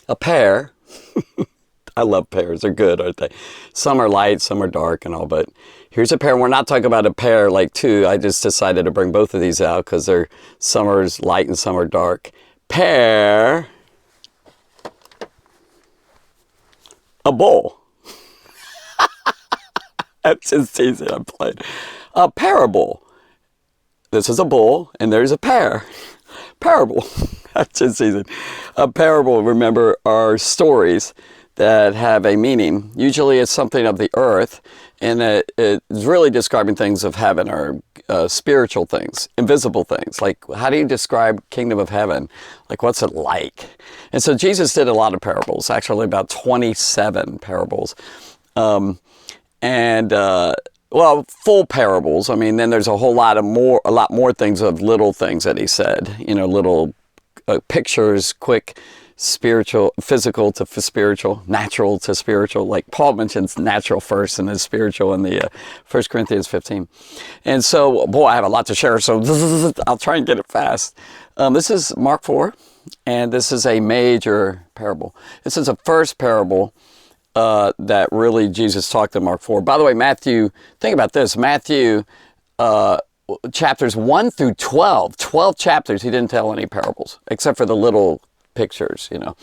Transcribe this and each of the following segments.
A pear. I love pears. They're good, aren't they? Some are light, some are dark and all, but here's a pear. And we're not talking about a pear like two. I just decided to bring both of these out because they're some are light and some are dark. Pear. A bull. That's just easy. I'm playing. A parable. This is a bull, and there's a pear. Parable. That's just easy. A parable, remember, are stories that have a meaning. Usually it's something of the earth, and it's really describing things of heaven or spiritual things, invisible things. Like, how do you describe kingdom of heaven? Like, what's it like? And so Jesus did a lot of parables, actually about 27 parables. Well, full parables. I mean, then there's a lot more things of little things that he said. You know, little pictures, quick, spiritual, physical to spiritual, natural to spiritual. Like Paul mentions natural first and then spiritual in the 1 Corinthians 15. And so, boy, I have a lot to share, so I'll try and get it fast. This is Mark 4, and this is a major parable. This is the first parable that really Jesus talked in Mark 4. By the way, Matthew, think about this. Matthew, chapters 1 through 12 chapters, he didn't tell any parables, except for the little pictures, you know.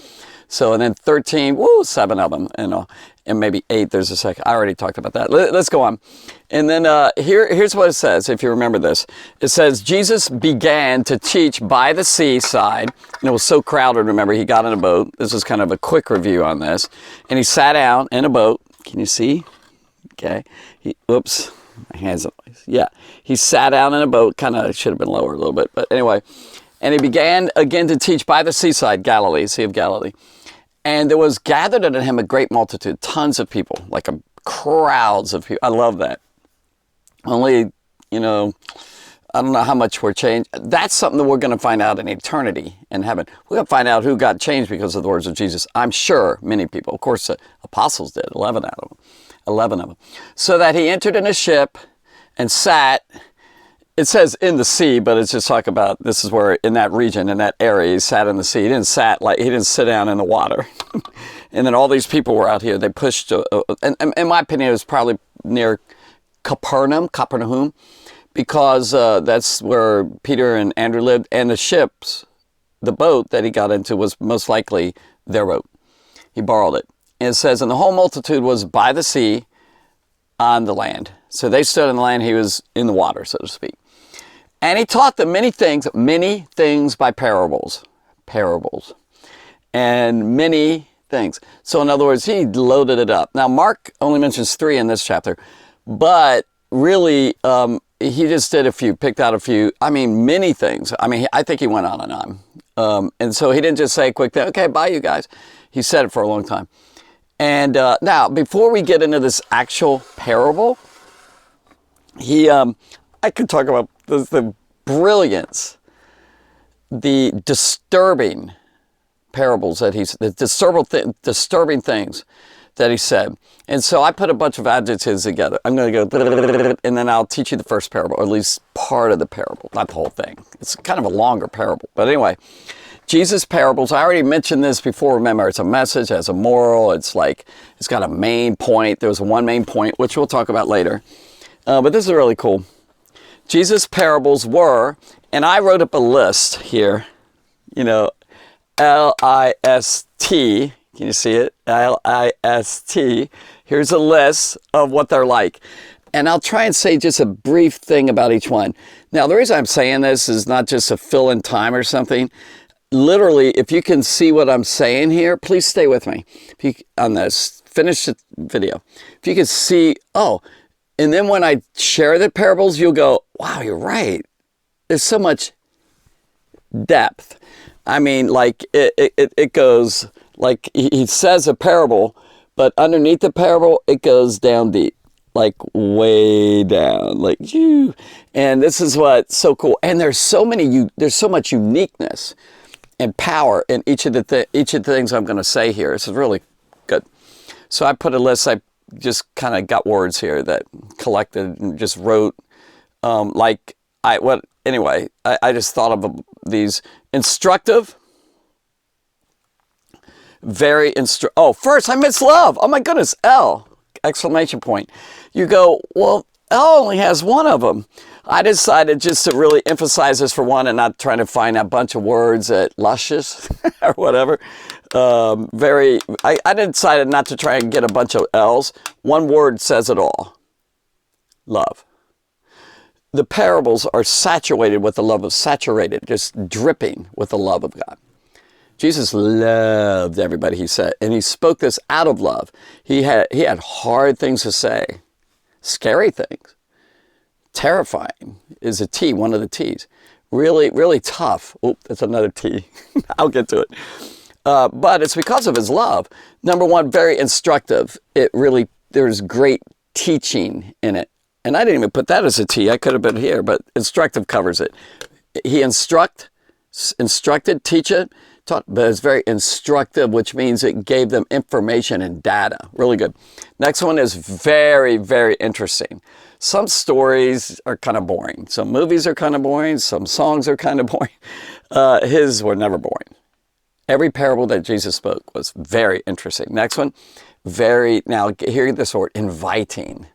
So, and then 13, 7 of them, you know, and maybe 8, there's a second. I already talked about that. Let's go on. And then here's what it says, if you remember this. It says, Jesus began to teach by the seaside, and it was so crowded, remember, he got in a boat. This is kind of a quick review on this. And he sat down in a boat. Can you see? Okay. Oops. My hands, yeah. He sat down in a boat, kind of should have been lower a little bit, but anyway. And he began again to teach by the seaside, Galilee, Sea of Galilee. And there was gathered unto him a great multitude, tons of people, like crowds of people. I love that. Only, you know, I don't know how much we're changed. That's something that we're going to find out in eternity in heaven. We're going to find out who got changed because of the words of Jesus. I'm sure many people. Of course, the apostles did, 11 out of them. 11 of them. So that he entered in a ship and sat. It says in the sea, but it's just talk about this is where in that region, in that area, he sat in the sea. He didn't sit down in the water. And then all these people were out here. They pushed, and in my opinion, it was probably near Capernaum, because that's where Peter and Andrew lived. And the boat that he got into was most likely their boat. He borrowed it. And it says, and the whole multitude was by the sea on the land. So they stood on the land. He was in the water, so to speak. And he taught them many things by parables, and many things. So in other words, he loaded it up. Now, Mark only mentions 3 in this chapter, but really, he just did picked out a few. I mean, many things. I mean, I think he went on and on. And so he didn't just say a quick thing, okay, bye, you guys. He said it for a long time. And now, before we get into this actual parable, I could talk about the brilliance, the disturbing parables that the disturbing things that he said. And so I put a bunch of adjectives together. I'm going to go, and then I'll teach you the first parable, or at least part of the parable, not the whole thing. It's kind of a longer parable. But anyway, Jesus' parables, I already mentioned this before. Remember, it's a message, it has a moral. It's got a main point. There's one main point, which we'll talk about later. But this is really cool. Jesus' parables were, and I wrote up a list here, you know, L-I-S-T. Can you see it? L-I-S-T. Here's a list of what they're like. And I'll try and say just a brief thing about each one. Now, the reason I'm saying this is not just to fill in time or something. Literally, if you can see what I'm saying here, please stay with me on this. Finish the video. If you can see, and then when I share the parables, you'll go, wow, you're right. There's so much depth. I mean, like, it goes, like, he says a parable, but underneath the parable, it goes down deep. Like, way down. Like, you. And this is what's so cool. And there's so much uniqueness and power in each of the things I'm going to say here. This is really good. So I put a list. I just kind of got words here that collected and just wrote. I just thought of these: instructive, Oh, first I missed love. Oh my goodness, L, exclamation point. You go, well, L only has one of them. I decided just to really emphasize this for one and not trying to find a bunch of words at luscious or whatever. I decided not to try and get a bunch of L's. One word says it all. Love. The parables are saturated with the love of, just dripping with the love of God. Jesus loved everybody, he said, and he spoke this out of love. He had hard things to say, scary things. Terrifying is a T, one of the T's. Really, really tough. Oh, that's another T. I'll get to it. But it's because of his love. Number one, very instructive. There's great teaching in it. And I didn't even put that as a T. I could have been here, but instructive covers it. He instructed, teach it, taught, but it's very instructive, which means it gave them information and data. Really good. Next one is very, very interesting. Some stories are kind of boring. Some movies are kind of boring. Some songs are kind of boring. His were never boring. Every parable that Jesus spoke was very interesting. Next one, now hear this word, inviting.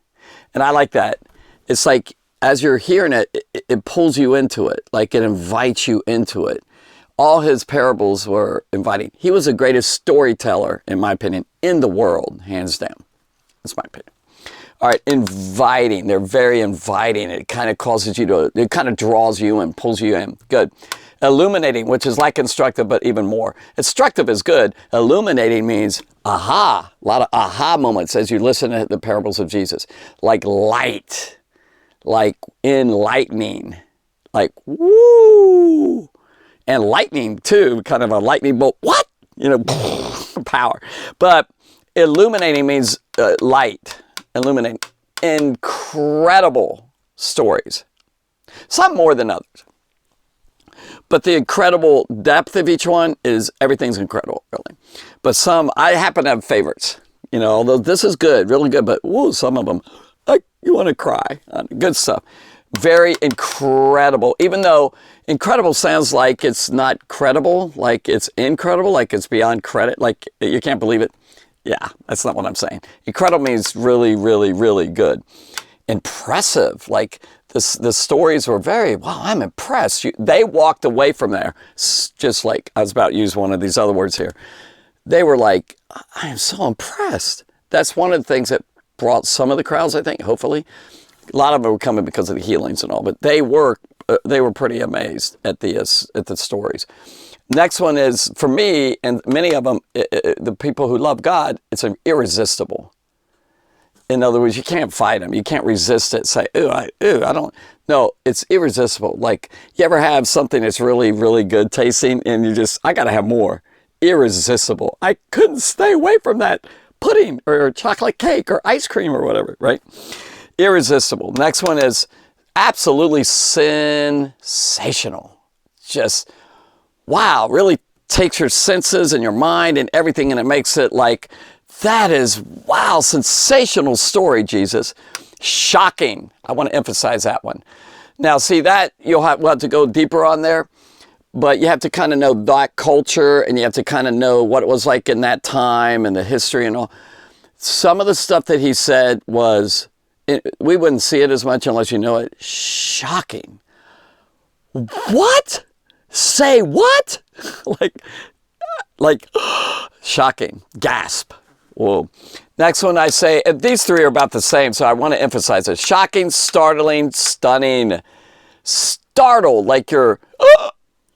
And I like that. It's like, as you're hearing it, it pulls you into it. Like it invites you into it. All his parables were inviting. He was the greatest storyteller, in my opinion, in the world, hands down. That's my opinion. All right, inviting. They're very inviting. It kind of causes you to, it kind of draws you and pulls you in. Good. Illuminating, which is like instructive, but even more. Instructive is good. Illuminating means aha. A lot of aha moments as you listen to the parables of Jesus. Like light, like enlightening, like woo. And lightning too, kind of a lightning bolt. What? Power. But illuminating means light. Illuminating. Incredible stories. Some more than others. But the incredible depth of each one is, everything's incredible, really. But some, I happen to have favorites. Although this is good, really good, but woo, some of them, like, you want to cry. Good stuff. Very incredible. Even though incredible sounds like it's not credible, like it's incredible, like it's beyond credit, like you can't believe it. Yeah, that's not what I'm saying. Incredible means really, really, really good. Impressive, like the stories were very, wow, I'm impressed. They walked away from there, just like, I was about to use one of these other words here. They were like, I am so impressed. That's one of the things that brought some of the crowds, I think, hopefully. A lot of them were coming because of the healings and all, but they were pretty amazed at the stories. Next one is, for me, and many of them, the people who love God, it's irresistible. In other words, you can't fight them. You can't resist it. Say, I don't. No, it's irresistible. Like, you ever have something that's really, really good tasting and I got to have more. Irresistible. I couldn't stay away from that pudding or chocolate cake or ice cream or whatever, right? Irresistible. Next one is absolutely sensational. Just, wow, really takes your senses and your mind and everything, and it makes it like, that is, wow, sensational story, Jesus. Shocking. I want to emphasize that one. Now, see, that we'll have to go deeper on there, but you have to kind of know that culture, and you have to kind of know what it was like in that time and the history and all. Some of the stuff that he said was, we wouldn't see it as much unless you know it. Shocking. What? Say what? like, shocking. Gasp. Whoa. Next one I say, these three are about the same, so I want to emphasize it. Shocking, startling, stunning. Startled, like you're,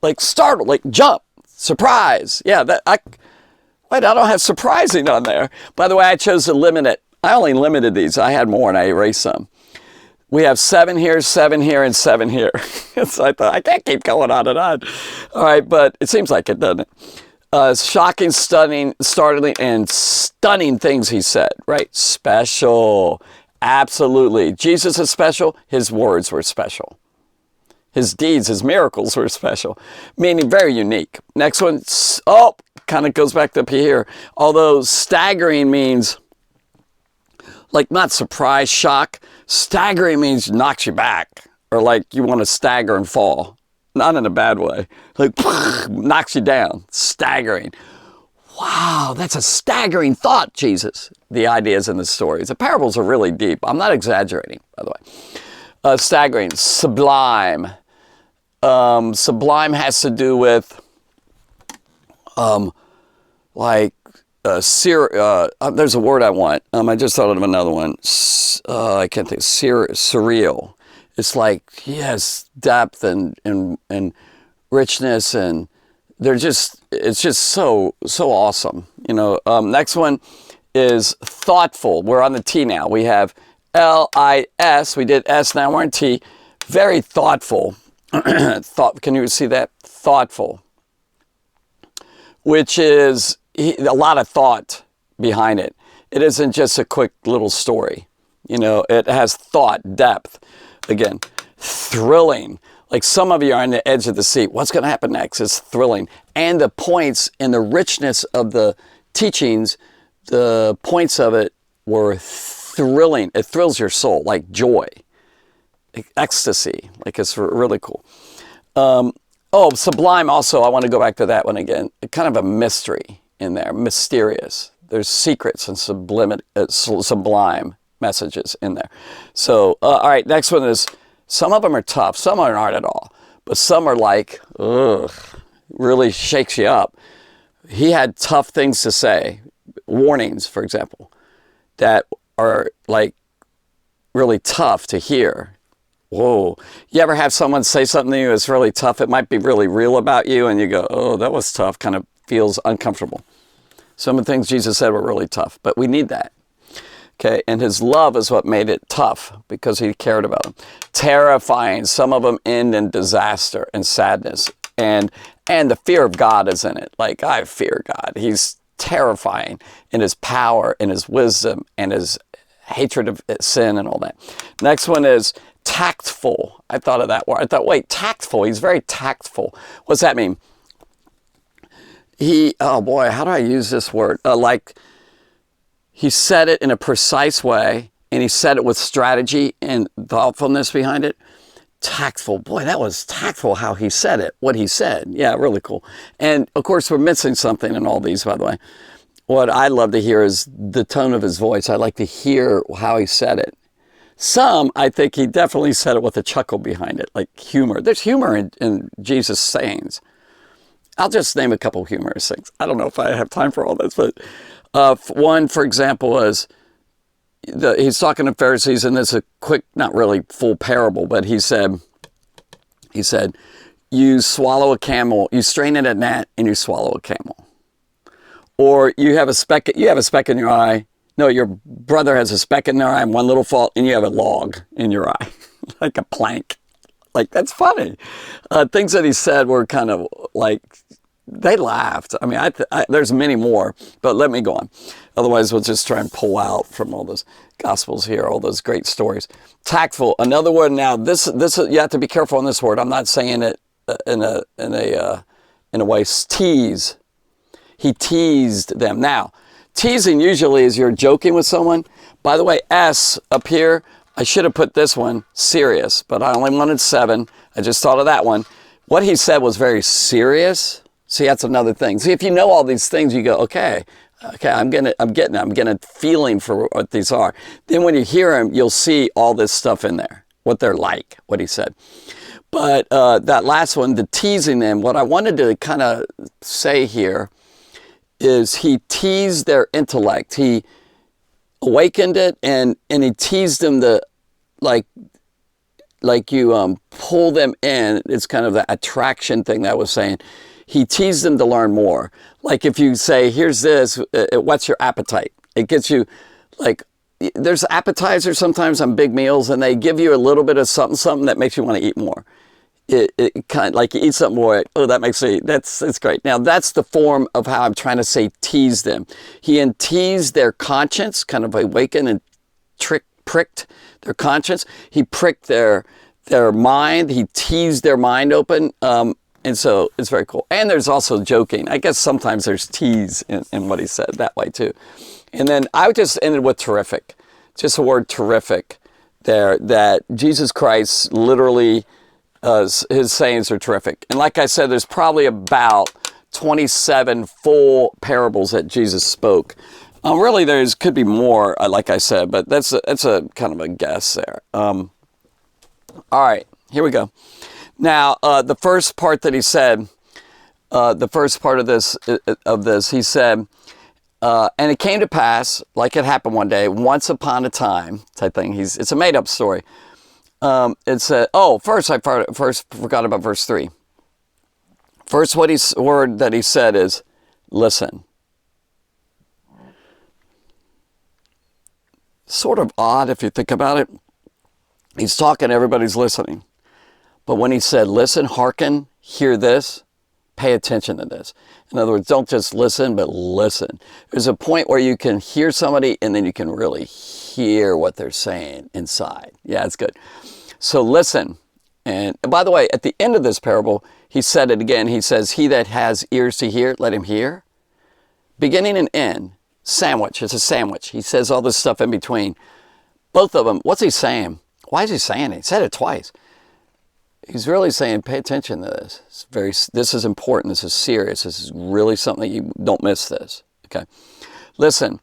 like startled, like jump, surprise. Yeah, I don't have surprising on there. By the way, I chose to limit it. I only limited these. I had more and I erased some. We have 7 here, and 7 here. So I thought, I can't keep going on and on. All right, but it seems like it, doesn't it? Shocking, stunning, startling, and stunning things he said, right? Special. Absolutely. Jesus is special. His words were special. His deeds, his miracles were special, meaning very unique. Next one, kind of goes back up here. Although staggering means, like, not surprise, shock. Staggering means knocks you back, or like you want to stagger and fall. Not in a bad way. Like, knocks you down. Staggering. Wow, wow, that's a staggering thought, Jesus. The ideas in the stories. The parables are really deep. I'm not exaggerating, by the way. Staggering, sublime. Sublime has to do with there's a word I want. I just thought of another one. I can't think. Surreal. It's like, yes, depth and richness, and it's just so awesome. Next one is thoughtful. We're on the T now. We have L-I-S. We did S, now we're on T. Very thoughtful. Can you see that? Thoughtful. Which is a lot of thought behind it. It isn't just a quick little story. It has thought, depth. Again, thrilling. Like some of you are on the edge of the seat. What's going to happen next? It's thrilling. And the points and the richness of the teachings, the points of it were thrilling. It thrills your soul, like joy, like ecstasy. Like it's really cool. Sublime also, I want to go back to that one again. Kind of a mystery in there, mysterious. There's secrets and sublime messages in there. So, all right, next one is, some of them are tough, some aren't at all, but some are like, ugh, really shakes you up. He had tough things to say, warnings, for example, that are like really tough to hear. Whoa. You ever have someone say something to you that's really tough? It might be really real about you, and you go, oh, that was tough, kind of feels uncomfortable. Some of the things Jesus said were really tough, but we need that. Okay, and his love is what made it tough, because he cared about them. Terrifying. Some of them end in disaster and sadness. And the fear of God is in it. Like, I fear God. He's terrifying in his power, in his wisdom, and his hatred of sin and all that. Next one is tactful. I thought of that word. I thought, wait, tactful. He's very tactful. What's that mean? Oh boy, how do I use this word? He said it in a precise way, and he said it with strategy and thoughtfulness behind it. Tactful. Boy, that was tactful how he said it, what he said. Yeah, really cool. And, of course, we're missing something in all these, by the way. What I love to hear is the tone of his voice. I like to hear how he said it. Some, I think he definitely said it with a chuckle behind it, like humor. There's humor in Jesus' sayings. I'll just name a couple humorous things. I don't know if I have time for all this, but one, for example, is he's talking to Pharisees, and it's a quick, not really full parable, but he said, you swallow a camel, you strain at a gnat, and you swallow a camel. Or you have a speck in your eye. No, your brother has a speck in their eye and one little fault, and you have a log in your eye, like a plank. Like, that's funny. Things that he said were kind of like, they laughed. I mean, there's many more, but let me go on. Otherwise, we'll just try and pull out from all those Gospels here, all those great stories. Tactful, another word. Now, this you have to be careful on this word. I'm not saying it in a way. Tease. He teased them. Now, teasing usually is you're joking with someone. By the way, S up here, I should have put this one, serious, but I only wanted 7. I just thought of that one. What he said was very serious. See, that's another thing. See, if you know all these things, you go, okay, I'm getting a feeling for what these are. Then when you hear him, you'll see all this stuff in there, what they're like, what he said. But that last one, the teasing them, what I wanted to kind of say here is he teased their intellect. He awakened it, and he teased them like you pull them in. It's kind of the attraction thing that I was saying. He teased them to learn more. Like if you say, here's this, what's your appetite? It gets you, like, there's appetizers sometimes on big meals, and they give you a little bit of something that makes you want to eat more. It kind of like you eat something more, oh, that makes me, that's great. Now that's the form of how I'm trying to say tease them. He teased their conscience, kind of awakened and pricked their conscience. He pricked their mind. He teased their mind open. And so it's very cool. And there's also joking. I guess sometimes there's tease in what he said that way too. And then I just ended with terrific. Just the word terrific there, that Jesus Christ literally, his sayings are terrific. And like I said, there's probably about 27 full parables that Jesus spoke. Really, could be more, like I said, but that's a kind of a guess there. All right, here we go. Now, the first part that he said, the first part of this, he said, and it came to pass, like it happened one day, once upon a time, type thing. It's a made-up story. It said, first I forgot about verse 3. First word that he said is, listen. Sort of odd if you think about it. He's talking, everybody's listening. But when he said, listen, hearken, hear this, pay attention to this. In other words, don't just listen, but listen. There's a point where you can hear somebody and then you can really hear what they're saying inside. Yeah, it's good. So listen. And by the way, at the end of this parable, he said it again. He says, he that has ears to hear, let him hear. Beginning and end. Sandwich. It's a sandwich. He says all this stuff in between. Both of them. What's he saying? Why is he saying it? He said it twice. He's really saying, pay attention to this. This is important. This is serious. This is really something you don't miss this. Okay. Listen,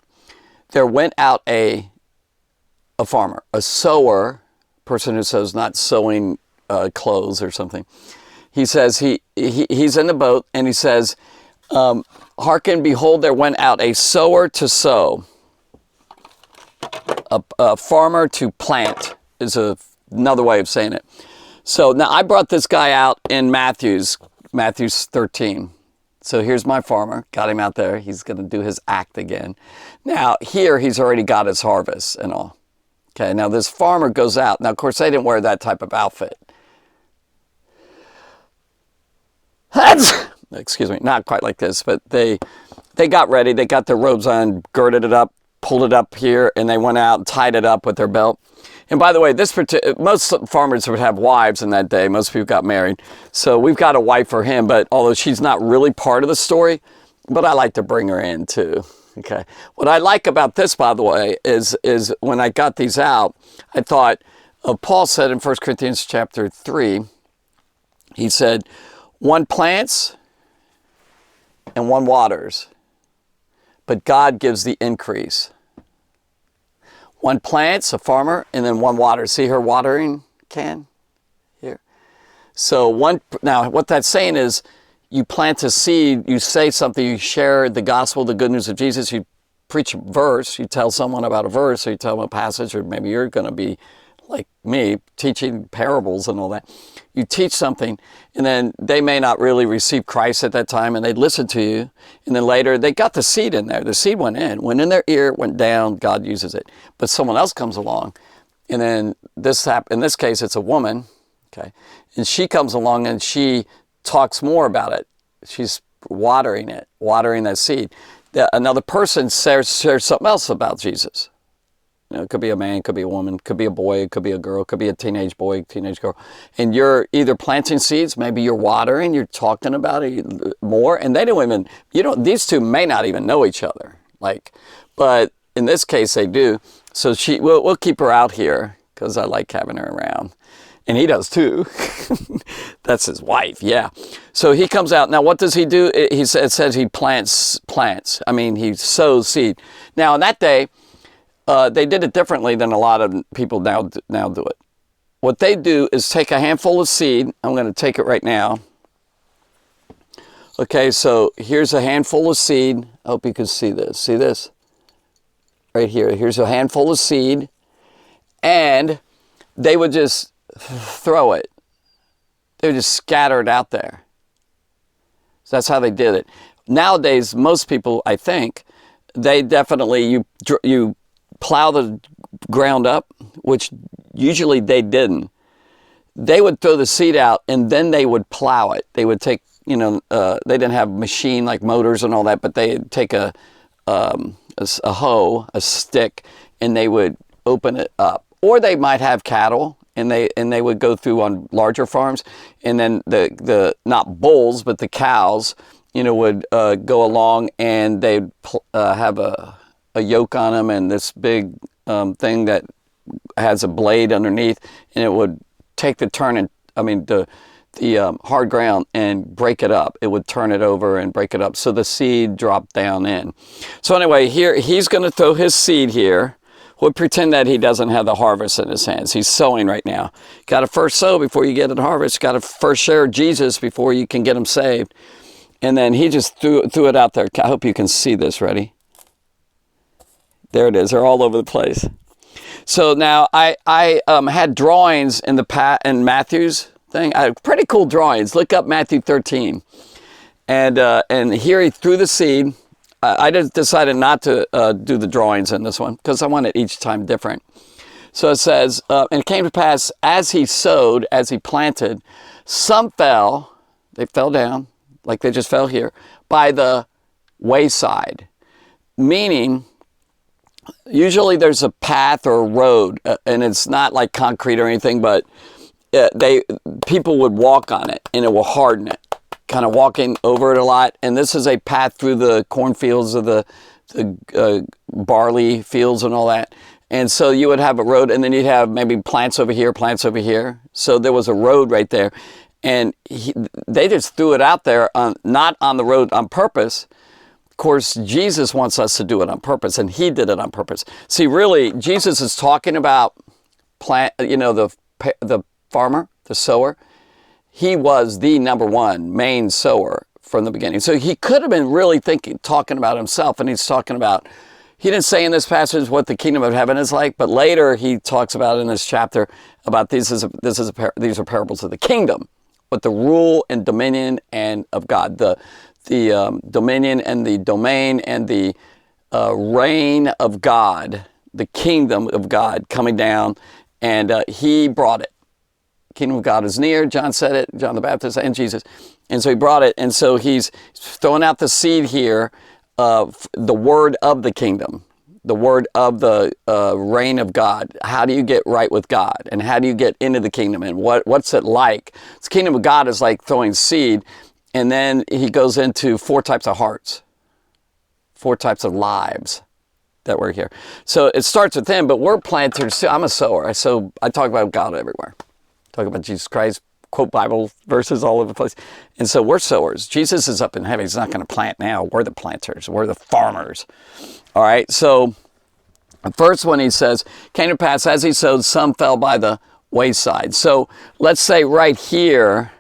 there went out a farmer, a sower, person who sows, not sewing clothes or something. He says he's in the boat and he says, hearken, behold, there went out a sower to sow. A farmer to plant is another way of saying it. So now I brought this guy out in Matthew's 13. So here's my farmer, got him out there. He's going to do his act again. Now here he's already got his harvest and all. Okay, now this farmer goes out. Now, of course, they didn't wear that type of outfit. Excuse me, not quite like this, but they got ready. They got their robes on, girded it up, pulled it up here, and they went out and tied it up with their belt. And by the way, most farmers would have wives in that day. Most people got married. So we've got a wife for him, but although she's not really part of the story, but I like to bring her in too. Okay. What I like about this, by the way, is when I got these out, I thought, Paul said in 1 Corinthians chapter 3, he said, one plants and one waters, but God gives the increase. One plants, a farmer, and then one waters. See her watering can here? So now what that's saying is, you plant a seed, you say something, you share the gospel, the good news of Jesus, you preach a verse, you tell someone about a verse, or you tell them a passage, or maybe you're going to be like me, teaching parables and all that. You teach something, and then they may not really receive Christ at that time, and they listen to you, and then later they got the seed in there. The seed went in their ear, went down, God uses it. But someone else comes along, and then in this case, it's a woman, okay, and she comes along and she talks more about it. She's watering that seed. Another person shares something else about Jesus. It could be a man, could be a woman, could be a boy, it could be a girl, could be a teenage boy, teenage girl. And you're either planting seeds, maybe you're watering, you're talking about it more, and they don't even, these two may not even know each other. But in this case they do. So we'll keep her out here because I like having her around. And he does too. That's his wife, yeah. So he comes out. Now, what does he do? It says he plants. I mean, he sows seed. Now, in that day, they did it differently than a lot of people now do it. What they do is take a handful of seed. I'm going to take it right now. Okay, so here's a handful of seed. I hope you can see this. See this? Right here. Here's a handful of seed. And they would just throw it. They would just scatter it out there. So that's how they did it. Nowadays, most people, I think, they definitely, you plow the ground up, which usually they didn't. They would throw the seed out and then they would plow it. They would take, they didn't have machine like motors and all that, but they'd take a hoe, a stick, and they would open it up. Or they might have cattle. And they would go through on larger farms, and then the not bulls but the cows, would go along, and they'd have a yoke on them, and this big thing that has a blade underneath, and it would take the turn, and the hard ground and break it up. It would turn it over and break it up. So the seed dropped down in. So anyway, here he's going to throw his seed here. We'll pretend that he doesn't have the harvest in his hands. He's sowing right now. Got to first sow before you get a harvest. Got to first share Jesus before you can get him saved. And then he just threw it out there. I hope you can see this. Ready? There it is. They're all over the place. So now I had drawings in in Matthew's thing. I had pretty cool drawings. Look up Matthew 13. And here he threw the seed. I just decided not to do the drawings in this one because I want it each time different. So it says, and it came to pass as he sowed, as he planted, some fell, they fell down, like they just fell here, by the wayside. Meaning, usually there's a path or a road, and it's not like concrete or anything, but people would walk on it, and it will harden it. Kind of walking over it a lot, and this is a path through the cornfields of the barley fields and all that. And so you would have a road, and then you'd have maybe plants over here, plants over here. So there was a road right there, and they just threw it out there, not on the road on purpose. Of course, Jesus wants us to do it on purpose, and he did it on purpose. See, really, Jesus is talking about the farmer, the sower. He was the number one main sower from the beginning. So he could have been really talking about himself. And he's talking about, he didn't say in this passage what the kingdom of heaven is like, but later he talks about in this chapter about these are parables of the kingdom, but the rule and dominion and of God, the dominion and the domain and the reign of God, the kingdom of God coming down, and he brought it. Kingdom of God is near. John said it, John the Baptist and Jesus. And so he brought it. And so he's throwing out the seed here of the word of the kingdom, the word of the reign of God. How do you get right with God? And how do you get into the kingdom? And what's it like? The kingdom of God is like throwing seed. And then he goes into 4 types of hearts, 4 types of lives that we're here. So it starts with him, but we're planters too. I'm a sower. I talk about God everywhere. Talk about Jesus Christ, quote Bible verses all over the place. And so we're sowers. Jesus is up in heaven. He's not going to plant now. We're the planters. We're the farmers. All right. So the first one he says, came to pass as he sowed, some fell by the wayside. So let's say right here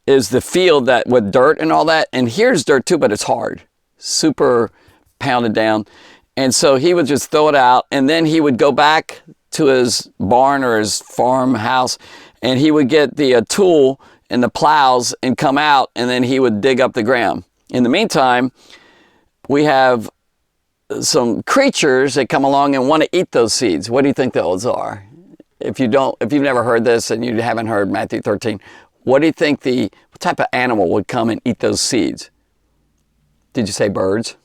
is the field that with dirt and all that. And here's dirt too, but it's hard, super pounded down. And so he would just throw it out, and then he would go back to his barn or his farmhouse, and he would get the tool and the plows and come out, and then he would dig up the ground. In the meantime, we have some creatures that come along and want to eat those seeds. What do you think those are? If you've never heard this and you haven't heard Matthew 13, what do you think what type of animal would come and eat those seeds? Did you say birds?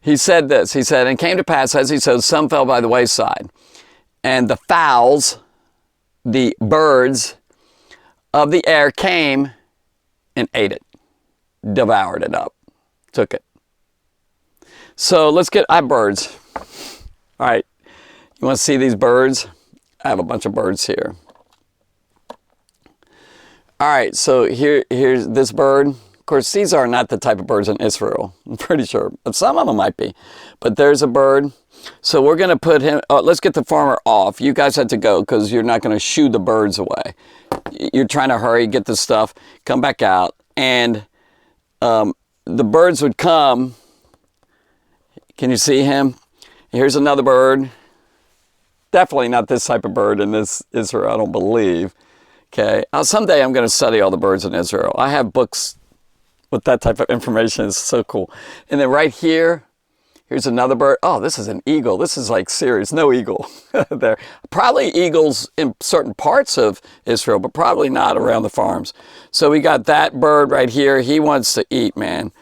He said this, he said, and came to pass as he sowed, some fell by the wayside, and the fowls, the birds of the air came and ate it, devoured it up, took it. So I have birds. All right, you want to see these birds? I have a bunch of birds here. All right, so here's this bird. Of course, these are not the type of birds in Israel, I'm pretty sure. But some of them might be. But there's a bird. So we're going to put him, let's get the farmer off. You guys have to go because you're not going to shoo the birds away. You're trying to hurry, get the stuff, come back out. And the birds would come. Can you see him? Here's another bird. Definitely not this type of bird in this Israel, I don't believe. Okay. Someday I'm going to study all the birds in Israel. I have books with that type of information. It's so cool. And then right here, here's another bird. Oh, this is an eagle. This is like serious. No eagle there. Probably eagles in certain parts of Israel, but probably not around the farms. So we got that bird right here. He wants to eat, man.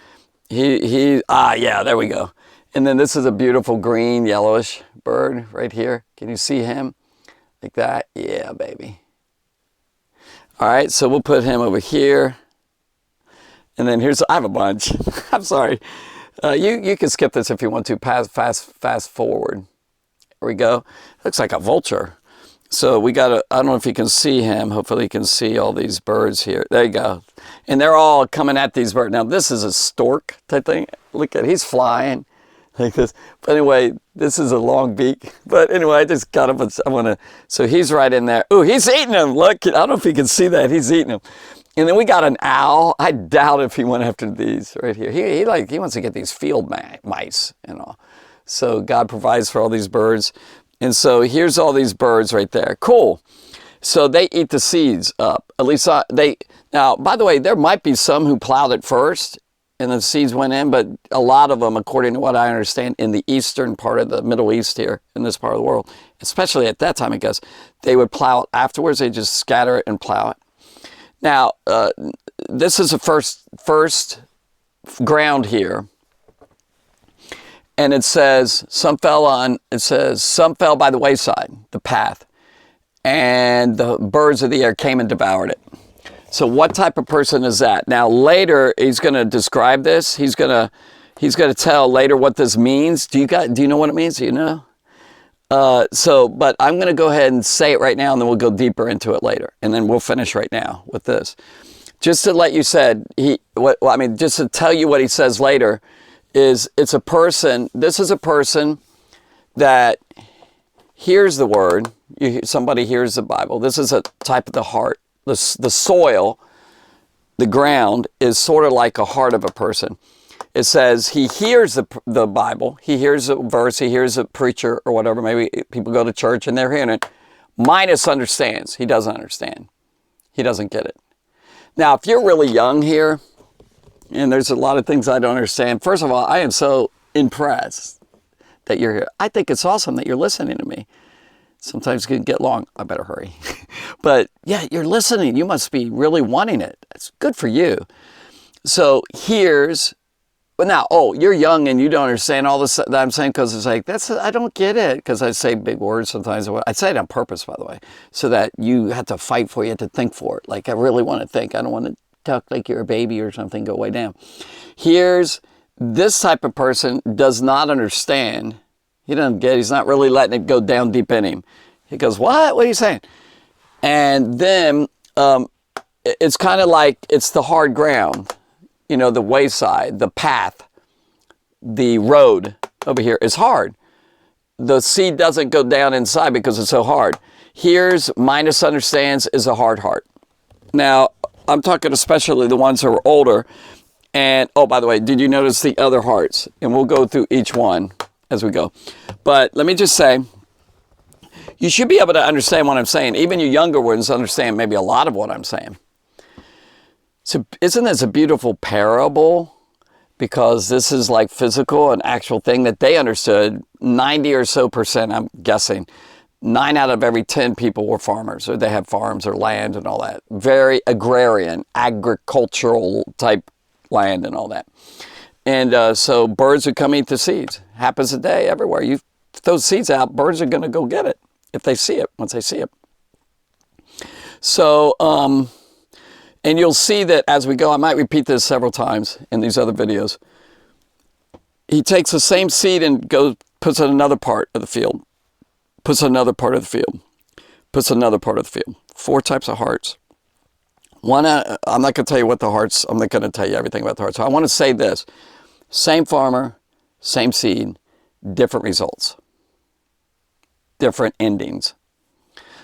Yeah, there we go. And then this is a beautiful green, yellowish bird right here. Can you see him? Like that? Yeah, baby. All right, so we'll put him over here. And then I have a bunch. I'm sorry. You can skip this if you want to. Fast forward. There we go. Looks like a vulture. So we got to, I don't know if you can see him. Hopefully you can see all these birds here. There you go. And they're all coming at these birds. Now this is a stork type thing. Look at, he's flying like this. But anyway, this is a long beak. But anyway, I just got him. I want to, so he's right in there. Ooh, he's eating them. Look, I don't know if you can see that. He's eating them. And then we got an owl. I doubt if he went after these right here. He wants to get these field mice and all. So God provides for all these birds. And so here's all these birds right there. Cool. So they eat the seeds up. At least now, by the way, there might be some who plowed it first and the seeds went in, but a lot of them, according to what I understand, in the eastern part of the Middle East here, in this part of the world, especially at that time, I guess, they would plow it afterwards. They just scatter it and plow it. Now, this is the first ground here. And it says, some fell by the wayside, the path, and the birds of the air came and devoured it. So what type of person is that? Now later, he's going to describe this. He's going to tell later what this means. Do you know what it means? Do you know? But I'm going to go ahead and say it right now, and then we'll go deeper into it later. And then we'll finish right now with this. Just to let you just to tell you what he says later, it's a person, this is a person that hears the word, somebody hears the Bible. This is a type of the heart. The soil, the ground, is sort of like a heart of a person. It says he hears the Bible, he hears a verse, he hears a preacher or whatever, maybe people go to church and they're hearing it, minus understands. He doesn't understand. He doesn't get it. Now, if you're really young here, and there's a lot of things I don't understand. First of all, I am so impressed that you're here. I think it's awesome that you're listening to me. Sometimes it can get long. I better hurry. But yeah, you're listening. You must be really wanting it. It's good for you. So you're young and you don't understand all this that I'm saying, because it's like, I don't get it, because I say big words sometimes. I say it on purpose, by the way, so that you have to fight for it, you have to think for it. Like, I really want to think. I don't want to talk like you're a baby or something, go way down. Here's this type of person does not understand. He doesn't get it. He's not really letting it go down deep in him. He goes, what? What are you saying? And then it's kind of like it's the hard ground, the wayside, the path, the road over here is hard. The seed doesn't go down inside because it's so hard. Here's minus understands is a hard heart. Now, I'm talking especially the ones who are older. And, oh, by the way, did you notice the other hearts? And we'll go through each one as we go. But let me just say, you should be able to understand what I'm saying. Even you younger ones understand maybe a lot of what I'm saying. So isn't this a beautiful parable? Because this is like physical, an actual thing that they understood. 90 or so percent, I'm guessing, 9 out of every 10 people were farmers, or they had farms or land and all that. Very agrarian, agricultural type land and all that. And so birds would come eat the seeds. Happens today everywhere. You throw seeds out, birds are going to go get it if they see it, once they see it. So, and you'll see that as we go, I might repeat this several times in these other videos. He takes the same seed and puts it in another part of the field. Puts another part of the field, puts another part of the field. 4 types of hearts. One, I'm not going to tell you what the hearts, I'm not going to tell you everything about the hearts. So I want to say this, same farmer, same seed, different results, different endings.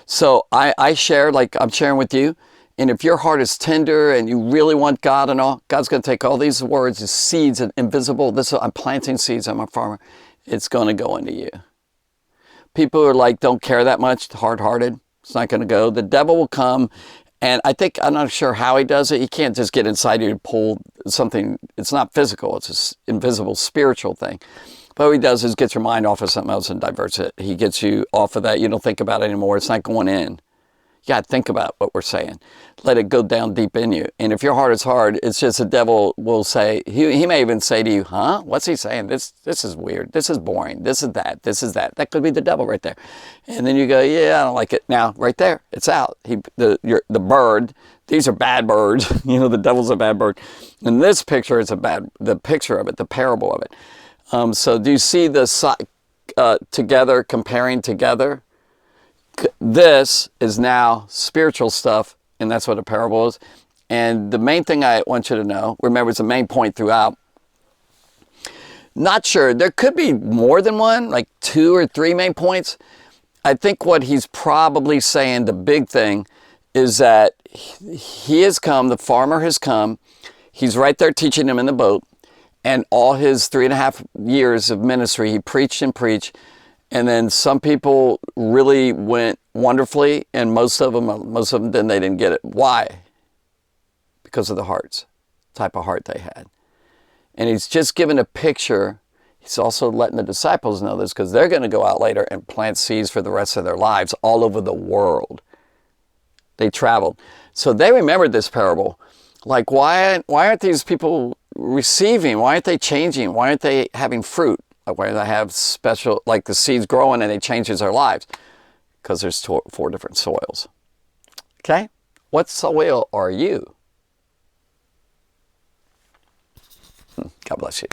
So I share, like I'm sharing with you, and if your heart is tender and you really want God and all, God's going to take all these words, these seeds, and invisible, I'm planting seeds, I'm a farmer, it's going to go into you. People who are like, don't care that much, hard-hearted, it's not going to go. The devil will come, and I'm not sure how he does it. He can't just get inside you and pull something. It's not physical. It's an invisible spiritual thing. But what he does is get your mind off of something else and diverts it. He gets you off of that. You don't think about it anymore. It's not going in. You got to think about what we're saying. Let it go down deep in you. And if your heart is hard, it's just the devil will say, he may even say to you, huh? What's he saying? This is weird. This is boring. This is that. This is that. That could be the devil right there. And then you go, yeah, I don't like it. Now, right there, it's out. The bird, these are bad birds. The devil's a bad bird. And this picture is the picture of it, the parable of it. So do you see the together, comparing together? this is now spiritual stuff, and that's what a parable is. And the main thing I want you to know, remember, it's the main point throughout. Not sure. There could be more than one, like 2 or 3 main points. I think what he's probably saying, the big thing, is that he has come, the farmer has come. He's right there teaching them in the boat. And all his 3.5 years of ministry, he preached and preached. And then some people really went wonderfully, and most of them, then they didn't get it. Why? Because of the hearts, type of heart they had. And he's just given a picture. He's also letting the disciples know this, because they're going to go out later and plant seeds for the rest of their lives all over the world. They traveled. So they remembered this parable. Like, why aren't these people receiving? Why aren't they changing? Why aren't they having fruit? Like, why do they have special, like the seeds growing and it changes their lives? Because there's 4 different soils. Okay? What soil are you? God bless you.